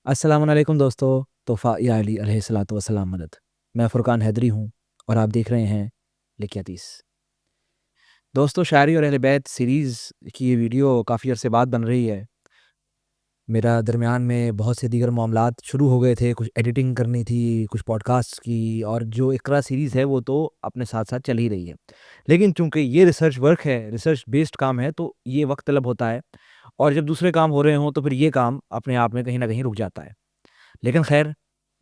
السلام علیکم دوستو. تحفہ یا علی علیہ الصلاۃ والسلام مدد. میں فرقان حیدری ہوں اور آپ دیکھ رہے ہیں لکھ حدیث. دوستو, شاعری اور اہل بیت سیریز کی یہ ویڈیو کافی عرصے بعد بن رہی ہے. میرا درمیان میں بہت سے دیگر معاملات شروع ہو گئے تھے. کچھ ایڈیٹنگ کرنی تھی, کچھ پوڈ کاسٹ کی, اور جو اقرا سیریز ہے وہ تو اپنے ساتھ ساتھ چل ہی رہی ہے. لیکن چونکہ یہ ریسرچ ورک ہے, ریسرچ بیسڈ کام ہے, تو یہ وقت طلب ہوتا ہے, اور جب دوسرے کام ہو رہے ہوں تو پھر یہ کام اپنے آپ میں کہیں نہ کہیں رک جاتا ہے. لیکن خیر,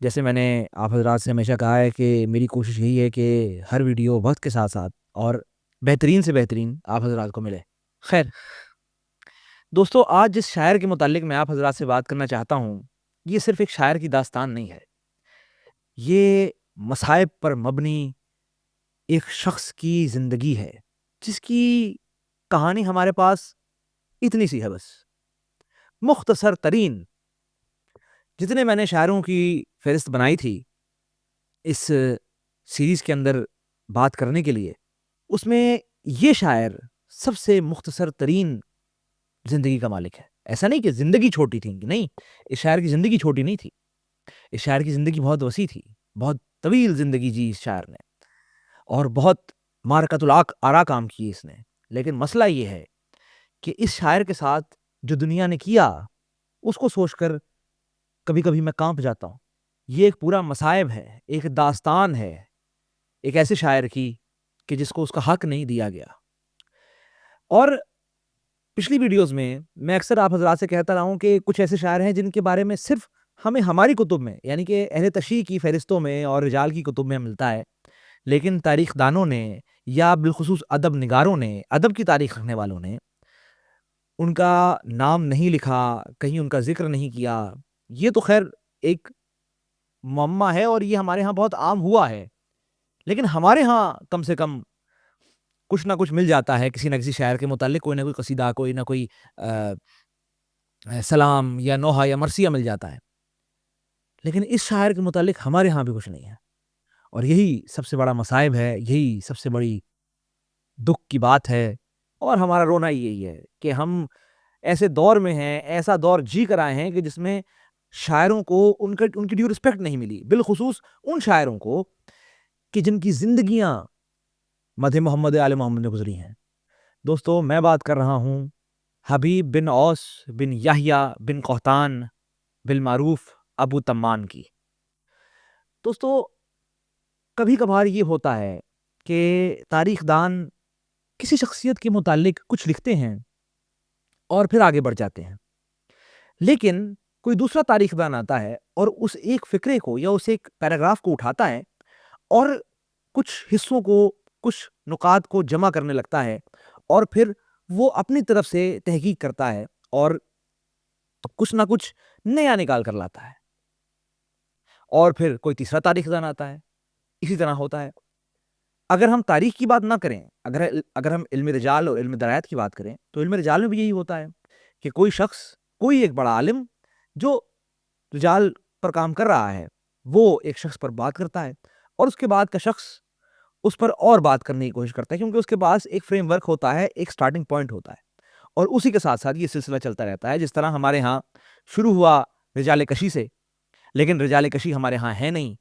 جیسے میں نے آپ حضرات سے ہمیشہ کہا ہے کہ میری کوشش یہی ہے کہ ہر ویڈیو وقت کے ساتھ ساتھ اور بہترین سے بہترین آپ حضرات کو ملے. خیر دوستو, آج جس شاعر کے متعلق میں آپ حضرات سے بات کرنا چاہتا ہوں, یہ صرف ایک شاعر کی داستان نہیں ہے. یہ مصائب پر مبنی ایک شخص کی زندگی ہے, جس کی کہانی ہمارے پاس اتنی سی ہے بس. مختصر ترین جتنے میں نے شاعروں کی فہرست بنائی تھی اس سیریز کے اندر بات کرنے کے لیے, اس میں یہ شاعر سب سے مختصر ترین زندگی کا مالک ہے. ایسا نہیں کہ زندگی چھوٹی تھی, نہیں, اس شاعر کی زندگی چھوٹی نہیں تھی. اس شاعر کی زندگی بہت وسیع تھی, بہت طویل زندگی جی اس شاعر نے, اور بہت معرکۃ الآرا کام کی اس نے. لیکن مسئلہ یہ ہے کہ اس شاعر کے ساتھ جو دنیا نے کیا, اس کو سوچ کر کبھی کبھی میں کانپ جاتا ہوں. یہ ایک پورا مصائب ہے, ایک داستان ہے ایک ایسے شاعر کی کہ جس کو اس کا حق نہیں دیا گیا. اور پچھلی ویڈیوز میں اکثر آپ حضرات سے کہتا رہا ہوں کہ کچھ ایسے شاعر ہیں جن کے بارے میں صرف ہمیں ہماری کتب میں, یعنی کہ اہل تشیع کی فہرستوں میں اور رجال کی کتب میں ملتا ہے, لیکن تاریخ دانوں نے یا بالخصوص ادب نگاروں نے, ادب کی تاریخ رکھنے والوں نے ان کا نام نہیں لکھا, کہیں ان کا ذکر نہیں کیا. یہ تو خیر ایک معمہ ہے اور یہ ہمارے ہاں بہت عام ہوا ہے, لیکن ہمارے ہاں کم سے کم کچھ نہ کچھ مل جاتا ہے کسی نہ کسی شاعر کے متعلق. کوئی نہ کوئی قصیدہ, کوئی نہ کوئی سلام یا نوحہ یا مرثیہ مل جاتا ہے. لیکن اس شاعر کے متعلق ہمارے ہاں بھی کچھ نہیں ہے, اور یہی سب سے بڑا مصائب ہے, یہی سب سے بڑی دکھ کی بات ہے. اور ہمارا رونا یہی ہے کہ ہم ایسے دور میں ہیں, ایسا دور جی کر آئے ہیں کہ جس میں شاعروں کو ان کی ڈیو رسپیکٹ نہیں ملی, بالخصوص ان شاعروں کو کہ جن کی زندگیاں مدح محمد آل محمد میں گزری ہیں. دوستو, میں بات کر رہا ہوں حبیب بن اوس بن یحییٰ بن قحطان بالمعروف ابو تمان کی. دوستو, کبھی کبھار یہ ہوتا ہے کہ تاریخ دان کسی شخصیت کے متعلق کچھ لکھتے ہیں اور پھر آگے بڑھ جاتے ہیں, لیکن کوئی دوسرا تاریخ دان آتا ہے اور اس ایک فقرے کو یا اس ایک پیراگراف کو اٹھاتا ہے اور کچھ حصوں کو, کچھ نکات کو جمع کرنے لگتا ہے, اور پھر وہ اپنی طرف سے تحقیق کرتا ہے اور کچھ نہ کچھ نیا نکال کر لاتا ہے, اور پھر کوئی تیسرا تاریخ دان آتا ہے. اسی طرح ہوتا ہے. اگر ہم تاریخ کی بات نہ کریں, اگر ہم علم رجال اور علم درایات کی بات کریں, تو علم رجال میں بھی یہی ہوتا ہے کہ کوئی شخص, کوئی ایک بڑا عالم جو رجال پر کام کر رہا ہے, وہ ایک شخص پر بات کرتا ہے, اور اس کے بعد کا شخص اس پر اور بات کرنے کی کوشش کرتا ہے, کیونکہ اس کے پاس ایک فریم ورک ہوتا ہے, ایک سٹارٹنگ پوائنٹ ہوتا ہے, اور اسی کے ساتھ ساتھ یہ سلسلہ چلتا رہتا ہے. جس طرح ہمارے ہاں شروع ہوا رجال کشی سے, لیکن رجال کشی ہمارے ہاں ہے نہیں,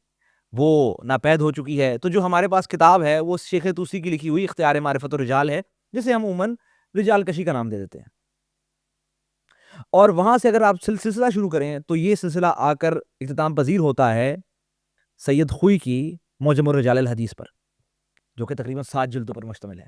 وہ ناپید ہو چکی ہے. تو جو ہمارے پاس کتاب ہے وہ شیخ طوسی کی لکھی ہوئی اختیار معرفت الرجال ہے, جسے ہم عموماً رجال کشی کا نام دے دیتے ہیں. اور وہاں سے اگر آپ سلسلہ شروع کریں تو یہ سلسلہ آ کر اختتام پذیر ہوتا ہے سید خوئی کی معجم الرجال الحدیث پر, جو کہ تقریباً 7 جلدوں پر مشتمل ہے.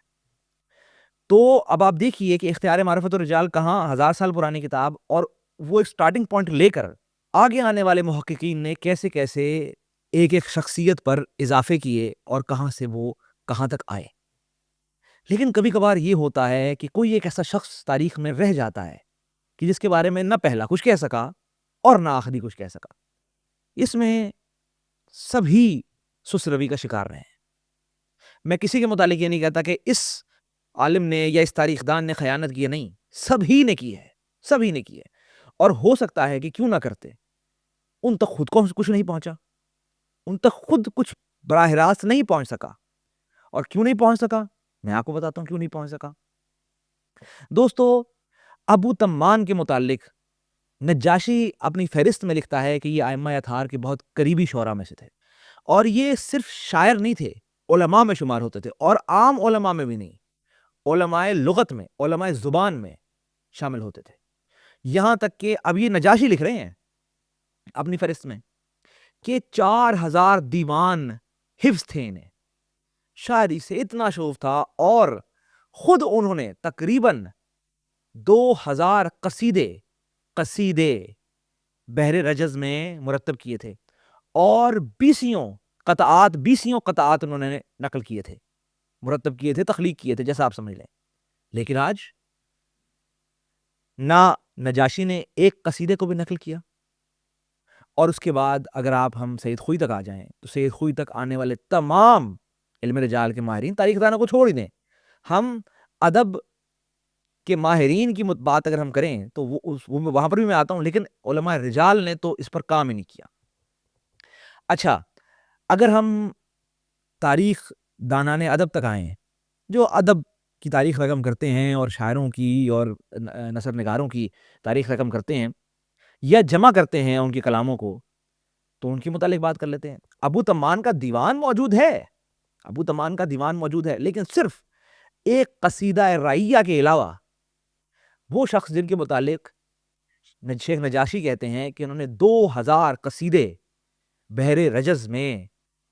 تو اب آپ دیکھیے کہ اختیار معرفت الرجال کہاں 1000 سال پرانی کتاب, اور وہ ایک سٹارٹنگ پوائنٹ لے کر آگے آنے والے محققین نے کیسے کیسے ایک ایک شخصیت پر اضافے کیے اور کہاں سے وہ کہاں تک آئے. لیکن کبھی کبھار یہ ہوتا ہے کہ کوئی ایک ایسا شخص تاریخ میں رہ جاتا ہے کہ جس کے بارے میں نہ پہلا کچھ کہہ سکا اور نہ آخری کچھ کہہ سکا. اس میں سبھی سست روی کا شکار رہے ہیں. میں کسی کے متعلق یہ نہیں کہتا کہ اس عالم نے یا اس تاریخ دان نے خیانت کی ہے, نہیں, سبھی نے کی ہے, سبھی نے کی ہے. اور ہو سکتا ہے کہ کیوں نہ کرتے, ان تک خود کو کچھ نہیں پہنچا, ان تک خود کچھ براہ راست نہیں پہنچ سکا. اور کیوں نہیں پہنچ سکا, میں آپ کو بتاتا ہوں کیوں نہیں پہنچ سکا. دوستو, ابو تمان کے متعلق نجاشی اپنی فہرست میں لکھتا ہے کہ یہ ائمہ اطہار کے بہت قریبی شعراء میں سے تھے، اور یہ صرف شاعر نہیں تھے، علماء میں شمار ہوتے تھے، اور عام علماء میں بھی نہیں، علماء لغت میں، علماء زبان میں شامل ہوتے تھے۔ یہاں تک کہ اب یہ نجاشی لکھ رہے ہیں اپنی فہرست میں کہ 4000 دیوان حفظ تھے انہیں، شاعری سے اتنا شوق تھا، اور خود انہوں نے تقریباً 2000 قصیدے بحر رجز میں مرتب کیے تھے، اور 20 قطعات انہوں نے نقل کیے تھے، مرتب کیے تھے، تخلیق کیے تھے، جیسا آپ سمجھ لیں۔ لیکن آج نہ نجاشی نے ایک قصیدے کو بھی نقل کیا، اور اس کے بعد اگر ہم سید خوئی تک آ جائیں تو سید خوئی تک آنے والے تمام علم رجال کے ماہرین، تاریخ دانوں کو چھوڑ ہی دیں، ہم ادب کے ماہرین کی بات اگر ہم کریں تو وہاں پر بھی میں آتا ہوں، لیکن علماء رجال نے تو اس پر کام ہی نہیں کیا۔ اچھا، اگر ہم تاریخ دانان ادب تک آئیں، جو ادب کی تاریخ رقم کرتے ہیں اور شاعروں کی اور نثر نگاروں کی تاریخ رقم کرتے ہیں یا جمع کرتے ہیں ان کے کلاموں کو، تو ان کے متعلق بات کر لیتے ہیں۔ ابو طمان کا دیوان موجود ہے، لیکن صرف ایک قصیدہ رائیہ کے علاوہ وہ شخص جن کے متعلق شیخ نجاشی کہتے ہیں کہ انہوں نے 2000 قصیدے بحر رجز میں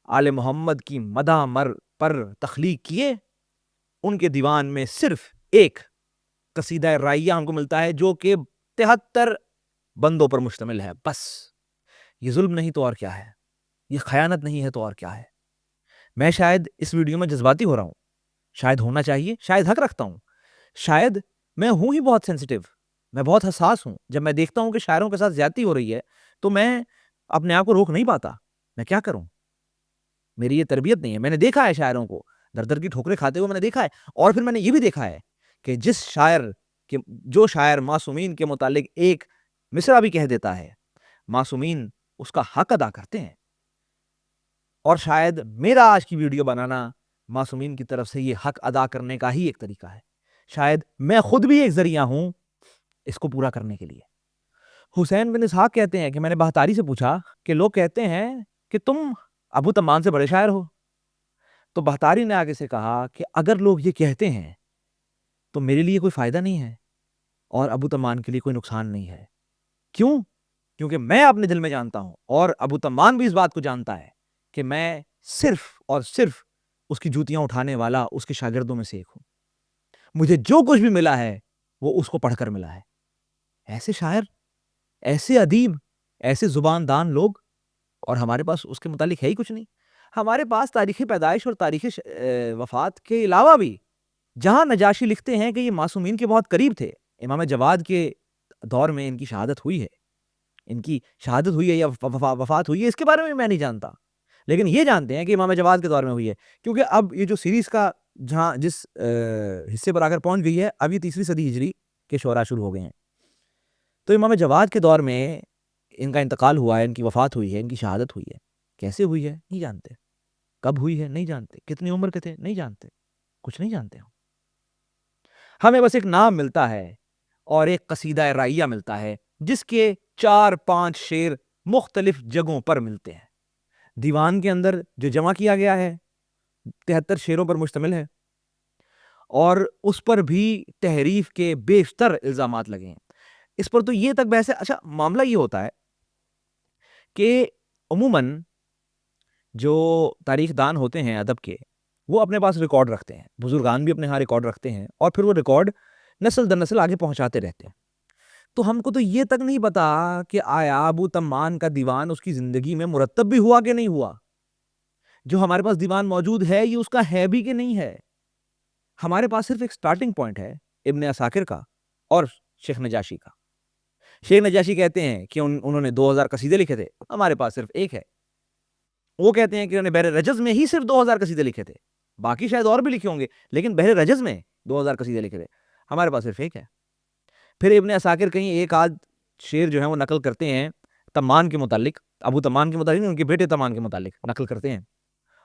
آل محمد کی مدح پر تخلیق کیے، ان کے دیوان میں صرف ایک قصیدہ رائیہ ہم کو ملتا ہے جو کہ 73 بندوں پر مشتمل ہے۔ بس یہ ظلم نہیں تو اور کیا ہے، یہ خیانت نہیں ہے تو اور کیا ہے۔ میں شاید اس ویڈیو میں جذباتی ہو رہا ہوں، شاید ہونا چاہیے، شاید حق رکھتا ہوں، شاید میں ہوں ہی بہت سینسیٹیو، میں بہت حساس ہوں۔ جب میں دیکھتا ہوں کہ شاعروں کے ساتھ زیادتی ہو رہی ہے تو میں اپنے آپ کو روک نہیں پاتا، میں کیا کروں، میری یہ تربیت نہیں ہے۔ میں نے دیکھا ہے شاعروں کو در در کی ٹھوکریں کھاتے ہوئے، میں نے دیکھا ہے، اور پھر میں نے یہ بھی دیکھا ہے کہ جو شاعر معصومین کے متعلق ایک مصرع بھی کہہ دیتا ہے، معصومین اس کا حق ادا کرتے ہیں۔ اور شاید میرا آج کی ویڈیو بنانا معصومین کی طرف سے یہ حق ادا کرنے کا ہی ایک طریقہ ہے، شاید میں خود بھی ایک ذریعہ ہوں اس کو پورا کرنے کے لیے۔ حسین بن اسحاق کہتے ہیں کہ میں نے بہتاری سے پوچھا کہ لوگ کہتے ہیں کہ تم ابو طمان سے بڑے شاعر ہو، تو بہتاری نے آگے سے کہا کہ اگر لوگ یہ کہتے ہیں تو میرے لیے کوئی فائدہ نہیں ہے اور ابو طمان کے لیے کوئی نقصان نہیں ہے۔ کیوں؟ کیونکہ میں اپنے دل میں جانتا ہوں، اور ابو طمان بھی اس بات کو جانتا ہے کہ میں صرف اور صرف اس کی جوتیاں اٹھانے والا اس کے شاگردوں میں سے ایک ہوں۔ مجھے جو کچھ بھی ملا ہے وہ اس کو پڑھ کر ملا ہے۔ ایسے شاعر، ایسے ادیب، ایسے زبان دان لوگ، اور ہمارے پاس اس کے متعلق ہے ہی کچھ نہیں۔ ہمارے پاس تاریخ پیدائش اور تاریخ وفات کے علاوہ بھی جہاں نجاشی لکھتے ہیں کہ یہ معصومین کے بہت قریب تھے، امام جواد کے دور میں ان کی شہادت ہوئی ہے یا وفات ہوئی ہے، اس کے بارے میں نہیں جانتا، لیکن یہ جانتے ہیں کہ امام جواد کے دور میں ہوئی ہے، کیونکہ اب یہ جو سیریز کا جس حصے پر آ کر پہنچ گئی ہے، اب یہ 3 صدی ہجری کے شعراء شروع ہو گئے ہیں۔ تو امام جواد کے دور میں ان کا انتقال ہوا ہے، ان کی وفات ہوئی ہے، ان کی شہادت ہوئی ہے۔ کیسے ہوئی ہے نہیں جانتے، کب ہوئی ہے نہیں جانتے، کتنی عمر کے تھے نہیں جانتے، کچھ نہیں جانتے ہمیں بس ایک نام ملتا ہے اور ایک قصیدہ رائیہ ملتا ہے جس کے 4-5 شعر مختلف جگہوں پر ملتے ہیں۔ دیوان کے اندر جو جمع کیا گیا ہے 73 شعروں پر مشتمل ہے، اور اس پر بھی تحریف کے بیشتر الزامات لگے ہیں۔ اس پر تو یہ تک بحث ہے۔ اچھا، معاملہ یہ ہوتا ہے کہ عموماً جو تاریخ دان ہوتے ہیں ادب کے، وہ اپنے پاس ریکارڈ رکھتے ہیں، بزرگان بھی اپنے ہاں ریکارڈ رکھتے ہیں، اور پھر وہ ریکارڈ نسل در نسل آگے پہنچاتے رہتے ہیں۔ تو ہم کو تو یہ تک نہیں پتا کہ آیا ابو طمان کا دیوان اس کی زندگی میں مرتب بھی ہوا کہ نہیں ہوا۔ جو ہمارے پاس دیوان موجود ہے یہ اس کا ہے بھی کہ نہیں ہے۔ ہمارے پاس صرف ایک سٹارٹنگ پوائنٹ ہے ابن عساکر کا اور شیخ نجاشی کا۔ شیخ نجاشی کہتے ہیں کہ انہوں نے 2000 قصیدے لکھے تھے، ہمارے پاس صرف ایک ہے۔ وہ کہتے ہیں کہ انہوں نے بحر رجز میں ہی صرف 2000 قصیدے لکھے تھے، باقی شاید اور بھی لکھے ہوں گے، لیکن بحر رجز میں 2000 قصیدے لکھے تھے، ہمارے پاس صرف ایک ہے۔ پھر ابن عساکر کہیں ایک آدھ شعر جو ہے وہ نقل کرتے ہیں طمان کے متعلق، ابو طمان کے متعلق، ان کے بیٹے طمان کے متعلق نقل کرتے ہیں،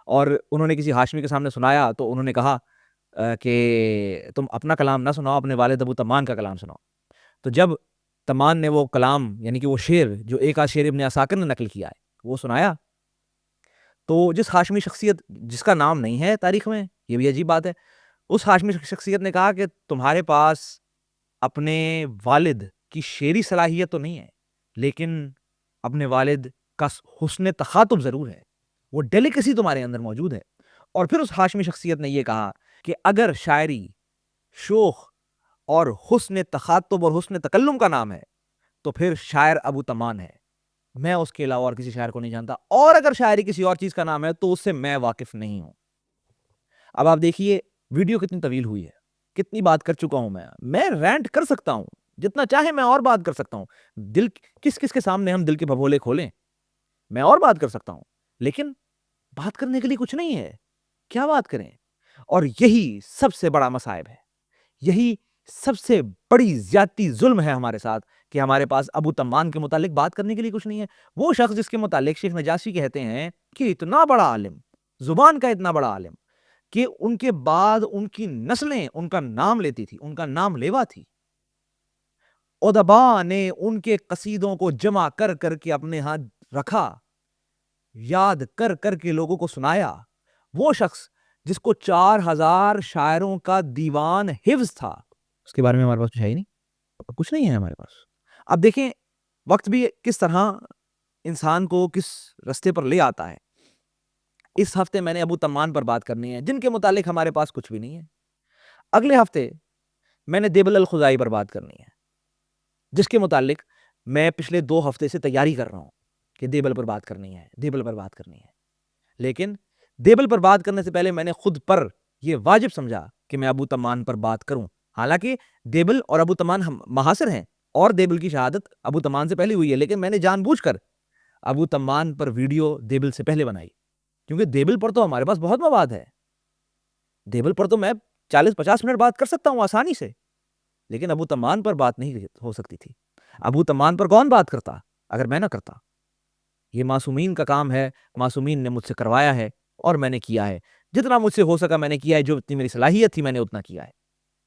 اور انہوں نے کسی ہاشمی کے سامنے سنایا تو انہوں نے کہا کہ تم اپنا کلام نہ سناؤ، اپنے والد ابو طمان کا کلام سناؤ۔ تو جب تمان نے وہ کلام یعنی کہ وہ شعر جو ایک آدھ شعر ابن عساکر نے نقل کیا ہے وہ سنایا، تو جس ہاشمی شخصیت جس کا نام نہیں ہے تاریخ میں، یہ بھی عجیب بات ہے، اس ہاشمی شخصیت نے کہا کہ تمہارے پاس اپنے والد کی شعری صلاحیت تو نہیں ہے، لیکن اپنے والد کا حسن تخاطب ضرور ہے، وہ ڈیلیکسی تمہارے اندر موجود ہے۔ اور پھر اس ہاشمی شخصیت نے یہ کہا کہ اگر شاعری شوخ اور حسن تخاطب اور حسن تکلم کا نام ہے تو پھر شاعر ابو تمان ہے، میں اس کے علاوہ اور کسی شاعر کو نہیں جانتا، اور اگر شاعری کسی اور چیز کا نام ہے تو اس سے میں واقف نہیں ہوں۔ اب آپ دیکھیے ویڈیو کتنی طویل ہوئی ہے، کتنی بات کر چکا ہوں میں رینٹ کر سکتا ہوں جتنا چاہے، میں اور بات کر سکتا ہوں، دل کس کس کے سامنے ہم دل کے بھگولے کھولیں، میں اور بات کر سکتا ہوں، لیکن بات کرنے کے لیے کچھ نہیں ہے، کیا بات کریں؟ اور یہی سب سے بڑا مصائب ہے، یہی سب سے بڑی زیادتی ظلم ہے ہمارے ساتھ کہ ہمارے پاس ابو تمان کے متعلق بات کرنے کے لیے کچھ نہیں ہے۔ وہ شخص جس کے متعلق شیخ نجاشی کہتے ہیں کہ اتنا بڑا عالم، زبان کا اتنا بڑا عالم کہ ان کے بعد ان کی نسلیں ان کا نام لیتی تھی، ان کا نام لیوا تھی، ادبا نے ان کے قصیدوں کو جمع کر کر کے اپنے ہاتھ رکھا، یاد کر کر کے لوگوں کو سنایا، وہ شخص جس کو 4000 شاعروں کا دیوان حفظ تھا، اس کے بارے میں ہمارے پاس کچھ ہے ہی نہیں، کچھ نہیں ہے ہمارے پاس۔ اب دیکھیں وقت بھی کس طرح انسان کو کس رستے پر لے آتا ہے۔ اس ہفتے میں نے ابو تمان پر بات کرنی ہے جن کے متعلق ہمارے پاس کچھ بھی نہیں ہے۔ اگلے ہفتے میں نے دیبل الخزائی پر بات کرنی ہے جس کے متعلق میں پچھلے 2 ہفتے سے تیاری کر رہا ہوں کہ دیبل پر بات کرنی ہے، دیبل پر بات کرنی ہے، لیکن دیبل پر بات کرنے سے پہلے میں نے خود پر یہ واجب سمجھا کہ میں ابو تمان پر بات کروں، حالانکہ دیبل اور ابو تمان محاصر ہیں اور دیبل کی شہادت ابو تمان سے پہلے ہوئی ہے، لیکن میں نے جان بوجھ کر ابو تمان پر ویڈیو دیبل سے پہلے بنائی، کیونکہ دیبل پر تو ہمارے پاس بہت مواد ہے، دیبل پر تو میں 40-50 منٹ بات کر سکتا ہوں آسانی سے، لیکن ابو تمان پر بات نہیں ہو سکتی تھی۔ ابو تمان پر کون بات کرتا اگر میں نہ کرتا؟ یہ معصومین کا کام ہے، معصومین نے مجھ سے کروایا ہے اور میں نے کیا ہے، جتنا مجھ سے ہو سکا میں نے کیا ہے، جو اتنی میری صلاحیت تھی میں نے اتنا کیا ہے،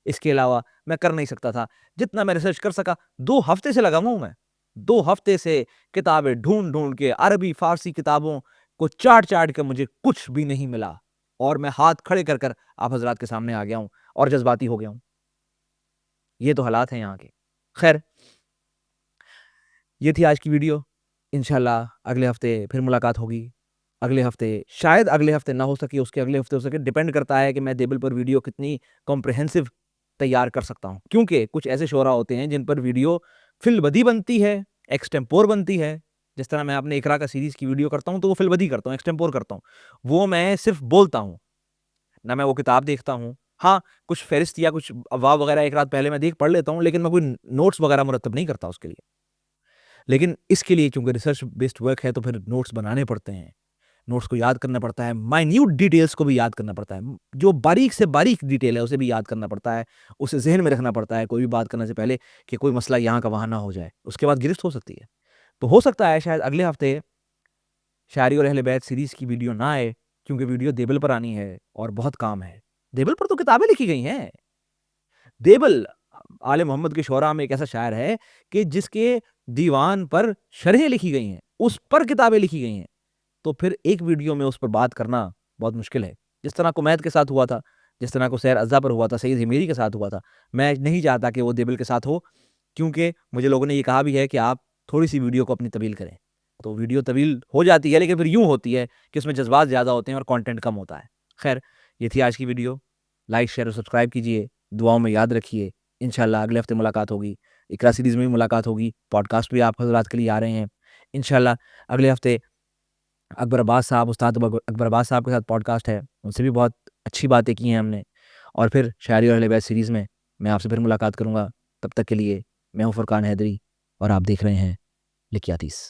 اس کے علاوہ میں کر نہیں سکتا تھا۔ جتنا میں ریسرچ کر سکا 2 ہفتے سے لگا ہوں میں 2 ہفتے سے کتابیں ڈھونڈ ڈھونڈ کے، عربی فارسی کتابوں کو چاٹ چاٹ کے مجھے کچھ بھی نہیں ملا، اور میں ہاتھ کھڑے کر کر آپ حضرات کے سامنے آ گیا ہوں اور جذباتی ہو گیا ہوں۔ یہ تو حالات ہیں یہاں کے۔ خیر، یہ تھی آج کی ویڈیو، انشاءاللہ اگلے ہفتے پھر ملاقات ہوگی۔ اگلے ہفتے شاید اگلے ہفتے نہ ہو سکے، اس کے اگلے ہفتے ہو سکے، ڈیپینڈ کرتا ہے کہ میں دیبل پر ویڈیو کتنی کمپریہنسو تیار کر سکتا ہوں، کیونکہ کچھ ایسے شعراء ہوتے ہیں جن پر ویڈیو فی البدی بنتی ہے، ایکسٹمپور بنتی ہے، جس طرح میں اپنے اقرا کا سیریز کی ویڈیو کرتا ہوں تو وہ فی البدی کرتا ہوں، ایکسٹمپور کرتا ہوں، وہ میں صرف بولتا ہوں، نہ میں وہ کتاب دیکھتا ہوں۔ ہاں کچھ فہرست یا کچھ واو وغیرہ ایک رات پہلے میں دیکھ پڑھ لیتا ہوں، لیکن میں کوئی نوٹس وغیرہ مرتب نہیں کرتا اس کے لیے۔ لیکن اس کے لیے چونکہ ریسرچ بیسڈ ورک ہے تو پھر نوٹس بنانے پڑتے ہیں، نوٹس کو یاد کرنا پڑتا ہے، مائنیوٹ ڈیٹیلز کو بھی یاد کرنا پڑتا ہے، جو باریک سے باریک ڈیٹیل ہے اسے بھی یاد کرنا پڑتا ہے، اسے ذہن میں رکھنا پڑتا ہے کوئی بھی بات کرنے سے پہلے کہ کوئی مسئلہ یہاں کا وہاں نہ ہو جائے، اس کے بعد گرفت ہو سکتی ہے۔ تو ہو سکتا ہے شاید اگلے ہفتے شاعری اور اہل بیت سیریز کی ویڈیو نہ آئے، کیونکہ ویڈیو دیبل پر آنی ہے اور بہت کام ہے۔ دیبل پر تو کتابیں لکھی گئی ہیں، دیبل آل محمد کے شعراء میں ایک ایسا شاعر ہے کہ جس کے دیوان پر شرحیں لکھی گئی ہیں، اس پر کتابیں لکھی گئی ہیں، تو پھر ایک ویڈیو میں اس پر بات کرنا بہت مشکل ہے۔ جس طرح کمیت کے ساتھ ہوا تھا، جس طرح کو سیر ازا پر ہوا تھا، سید ہمیری کے ساتھ ہوا تھا، میں نہیں چاہتا کہ وہ دیبل کے ساتھ ہو، کیونکہ مجھے لوگوں نے یہ کہا بھی ہے کہ آپ تھوڑی سی ویڈیو کو اپنی طویل کریں، تو ویڈیو طویل ہو جاتی ہے لیکن پھر یوں ہوتی ہے کہ اس میں جذبات زیادہ ہوتے ہیں اور کانٹینٹ کم ہوتا ہے۔ خیر، یہ تھی آج کی ویڈیو، لائک شیئر اور سبسکرائب کیجیے، دعاؤں میں یاد رکھیے، انشاءاللہ اگلے ہفتے ملاقات ہوگی، اقرا سیریز میں بھی ملاقات ہوگی، پوڈ کاسٹ بھی آپ حضرات کے لیے آ رہے ہیں انشاءاللہ۔ اگلے ہفتے اکبر عباس صاحب، استاد اکبر عباس صاحب کے ساتھ پوڈ کاسٹ ہے، ان سے بھی بہت اچھی باتیں کی ہیں ہم نے، اور پھر شاعری اور اہل بیت سیریز میں آپ سے پھر ملاقات کروں گا۔ تب تک کے لیے میں ہوں فرقان حیدری اور آپ دیکھ رہے ہیں لکھیاتیس۔